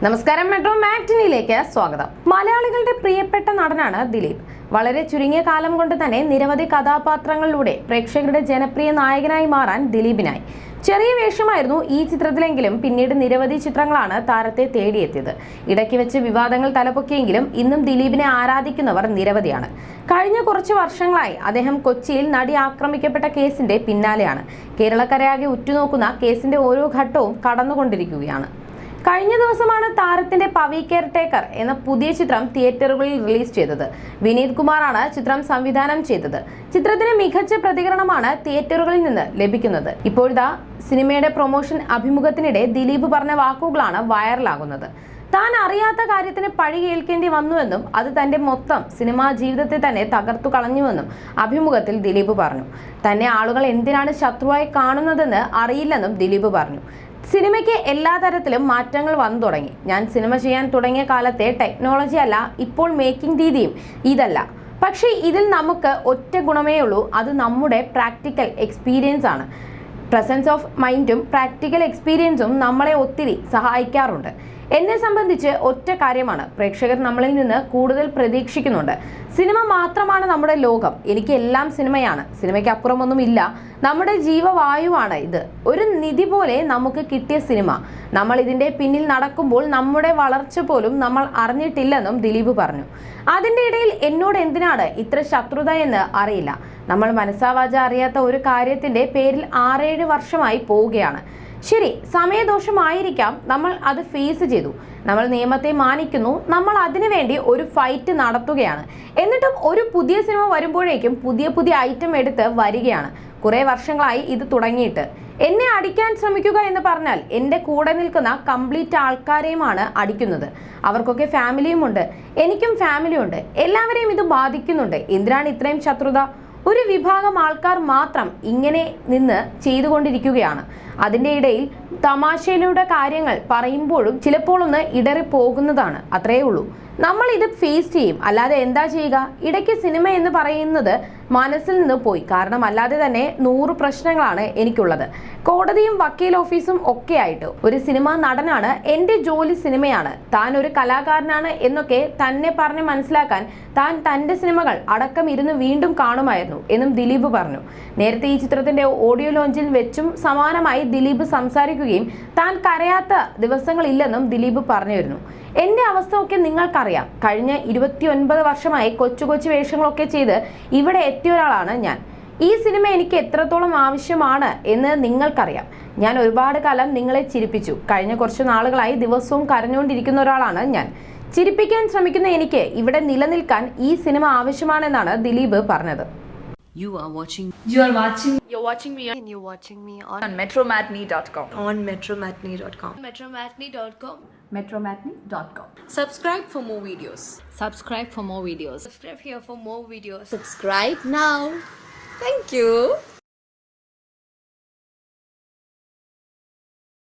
നമസ്കാരം, മെട്രോ മാറ്റിനിയിലേക്ക് സ്വാഗതം. മലയാളികളുടെ പ്രിയപ്പെട്ട നടനാണ് ദിലീപ്. വളരെ ചുരുങ്ങിയ കാലം കൊണ്ട് തന്നെ നിരവധി കഥാപാത്രങ്ങളിലൂടെ പ്രേക്ഷകരുടെ ജനപ്രിയ നായകനായി മാറാൻ ദിലീപിനായി. ചെറിയ വേഷമായിരുന്നു ഈ ചിത്രത്തിലെങ്കിലും പിന്നീട് നിരവധി ചിത്രങ്ങളാണ് താരത്തെ തേടിയെത്തിയത്. ഇടയ്ക്ക് വെച്ച് വിവാദങ്ങൾ തലപൊക്കിയെങ്കിലും ഇന്നും ദിലീപിനെ ആരാധിക്കുന്നവർ നിരവധിയാണ്. കഴിഞ്ഞ കുറച്ച് വർഷങ്ങളായി അദ്ദേഹം കൊച്ചിയിൽ നടി ആക്രമിക്കപ്പെട്ട കേസിന്റെ പിന്നാലെയാണ്. കേരളക്കരയാകെ ഉറ്റുനോക്കുന്ന കേസിന്റെ ഓരോ ഘട്ടവും കടന്നുകൊണ്ടിരിക്കുകയാണ്. കഴിഞ്ഞ ദിവസമാണ് താരത്തിന്റെ പവി കെയർ ടേക്കർ എന്ന പുതിയ ചിത്രം തിയേറ്ററുകളിൽ റിലീസ് ചെയ്തത്. വിനീത് കുമാറാണ് ചിത്രം സംവിധാനം ചെയ്തത്. ചിത്രത്തിന് മികച്ച പ്രതികരണമാണ് തിയേറ്ററുകളിൽ നിന്ന് ലഭിക്കുന്നത്. ഇപ്പോഴത്തെ സിനിമയുടെ പ്രൊമോഷൻ അഭിമുഖത്തിനിടെ ദിലീപ് പറഞ്ഞ വാക്കുകളാണ് വൈറലാകുന്നത്. താൻ അറിയാത്ത കാര്യത്തിന് പഴി കേൾക്കേണ്ടി വന്നുവെന്നും അത് തന്റെ മൊത്തം സിനിമാ ജീവിതത്തെ തന്നെ തകർത്തു കളഞ്ഞുവെന്നും അഭിമുഖത്തിൽ ദിലീപ് പറഞ്ഞു. തന്നെ ആളുകൾ എന്തിനാണ് ശത്രുവായി കാണുന്നതെന്ന് അറിയില്ലെന്നും ദിലീപ് പറഞ്ഞു. സിനിമയ്ക്ക് എല്ലാ തരത്തിലും മാറ്റങ്ങൾ വന്നു തുടങ്ങി. ഞാൻ സിനിമ ചെയ്യാൻ തുടങ്ങിയ കാലത്തെ ടെക്നോളജി അല്ല ഇപ്പോൾ മേക്കിംഗ് രീതിയും ഇതല്ല. പക്ഷേ ഇതിൽ നമുക്ക് ഒറ്റ ഗുണമേ ഉള്ളൂ, അത് നമ്മുടെ പ്രാക്ടിക്കൽ എക്സ്പീരിയൻസ് ആണ്. പ്രസൻസ് ഓഫ് മൈൻഡും പ്രാക്ടിക്കൽ എക്സ്പീരിയൻസും നമ്മളെ ഒത്തിരി സഹായിക്കാറുണ്ട്. എന്നെ സംബന്ധിച്ച് ഒറ്റ കാര്യമാണ്, പ്രേക്ഷകർ നമ്മളിൽ നിന്ന് കൂടുതൽ പ്രതീക്ഷിക്കുന്നുണ്ട്. സിനിമ മാത്രമാണ് നമ്മുടെ ലോകം. എനിക്ക് എല്ലാം സിനിമയാണ്, സിനിമയ്ക്ക് അപ്പുറമൊന്നും ഇല്ല. നമ്മുടെ ജീവവായുവാണ് ഇത്, ഒരു നിധി പോലെ നമുക്ക് കിട്ടിയ സിനിമ. നമ്മൾ ഇതിന്റെ പിന്നിൽ നടക്കുമ്പോൾ നമ്മുടെ വളർച്ച പോലും നമ്മൾ അറിഞ്ഞിട്ടില്ലെന്നും ദിലീപ് പറഞ്ഞു. അതിന്റെ ഇടയിൽ എന്നോട് എന്തിനാണ് ഇത്ര ശത്രുത എന്ന് അറിയില്ല. നമ്മൾ മനസ്സാവാച അറിയാത്ത ഒരു കാര്യത്തിന്റെ പേരിൽ 6-7 വർഷമായി പോവുകയാണ്. ശരി, സമയദോഷമായിരിക്കാം, നമ്മൾ അത് ഫേസ് ചെയ്തു. നമ്മൾ നിയമത്തെ മാനിക്കുന്നു, നമ്മൾ അതിനു വേണ്ടി ഒരു ഫൈറ്റ് നടത്തുകയാണ്. എന്നിട്ടും ഒരു പുതിയ സിനിമ വരുമ്പോഴേക്കും പുതിയ ഐറ്റം എടുത്ത് വരികയാണ്. കുറെ വർഷങ്ങളായി ഇത് തുടങ്ങിയിട്ട്. എന്നെ അടിക്കാൻ ശ്രമിക്കുക എന്ന് പറഞ്ഞാൽ എൻ്റെ കൂടെ നിൽക്കുന്ന കംപ്ലീറ്റ് ആൾക്കാരെയുമാണ് അടിക്കുന്നത്. അവർക്കൊക്കെ ഫാമിലിയുമുണ്ട്, എനിക്കും ഫാമിലിയുണ്ട്. എല്ലാവരെയും ഇത് ബാധിക്കുന്നുണ്ട്. എന്തിനാണ് ഇത്രയും ശത്രുത? ഒരു വിഭാഗം ആൾക്കാർ മാത്രം ഇങ്ങനെ നിന്ന് ചെയ്തുകൊണ്ടിരിക്കുകയാണ്. അതിൻ്റെ ഇടയിൽ തമാശയിലൂടെ കാര്യങ്ങൾ പറയുമ്പോഴും ചിലപ്പോൾ ഒന്ന് ഇടറി പോകുന്നതാണ്. അത്രയേ ഉള്ളൂ. നമ്മൾ ഇത് ഫേസ് ചെയ്യും, അല്ലാതെ എന്താ ചെയ്യുക? ഇടയ്ക്ക് സിനിമ എന്ന് പറയുന്നത് മനസ്സിൽ നിന്ന് പോയി. കാരണം അല്ലാതെ തന്നെ 100 പ്രശ്നങ്ങളാണ് എനിക്കുള്ളത്. കോടതിയും വക്കീൽ ഓഫീസും ഒക്കെ ആയിട്ട്. ഒരു സിനിമാ നടനാണ്, എൻ്റെ ജോലി സിനിമയാണ്, താൻ ഒരു കലാകാരനാണ് എന്നൊക്കെ തന്നെ പറഞ്ഞ് മനസ്സിലാക്കാൻ താൻ തൻ്റെ സിനിമകൾ അടക്കം ഇരുന്ന് വീണ്ടും കാണുമായിരുന്നു എന്നും ദിലീപ് പറഞ്ഞു. നേരത്തെ ഈ ചിത്രത്തിന്റെ ഓഡിയോ ലോഞ്ചിൽ വെച്ചും സമാനമായി ദിലീപ് സംസാരിക്കുകയും താൻ കരയാത്ത ദിവസങ്ങളില്ലെന്നും ദിലീപ് പറഞ്ഞിരുന്നു. എൻ്റെ അവസ്ഥ ഒക്കെ നിങ്ങൾക്കറിയാം. കഴിഞ്ഞ 29 വർഷമായി കൊച്ചു വേഷങ്ങളൊക്കെ ചെയ്ത് ഇവിടെ എത്തിയ ഒരാളാണ് ഞാൻ. ഈ സിനിമ എനിക്ക് എത്രത്തോളം ആവശ്യമാണ് എന്ന് നിങ്ങൾക്കറിയാം. ഞാൻ ഒരുപാട് കാലം നിങ്ങളെ ചിരിപ്പിച്ചു. കഴിഞ്ഞ കുറച്ച് നാളുകളായി ദിവസവും കരഞ്ഞുകൊണ്ടിരിക്കുന്ന ഒരാളാണ് ഞാൻ. ചിരിപ്പിക്കാൻ ശ്രമിക്കുന്ന എനിക്ക് ഇവിടെ നിലനിൽക്കാൻ ഈ സിനിമ ആവശ്യമാണെന്നാണ് ദിലീപ് പറഞ്ഞത്. You're watching me and you're watching me on metromatney.com. on metromatney.com. metromatney.com. Subscribe for more videos. Subscribe for more videos. Subscribe here for more videos. Subscribe now. Thank you.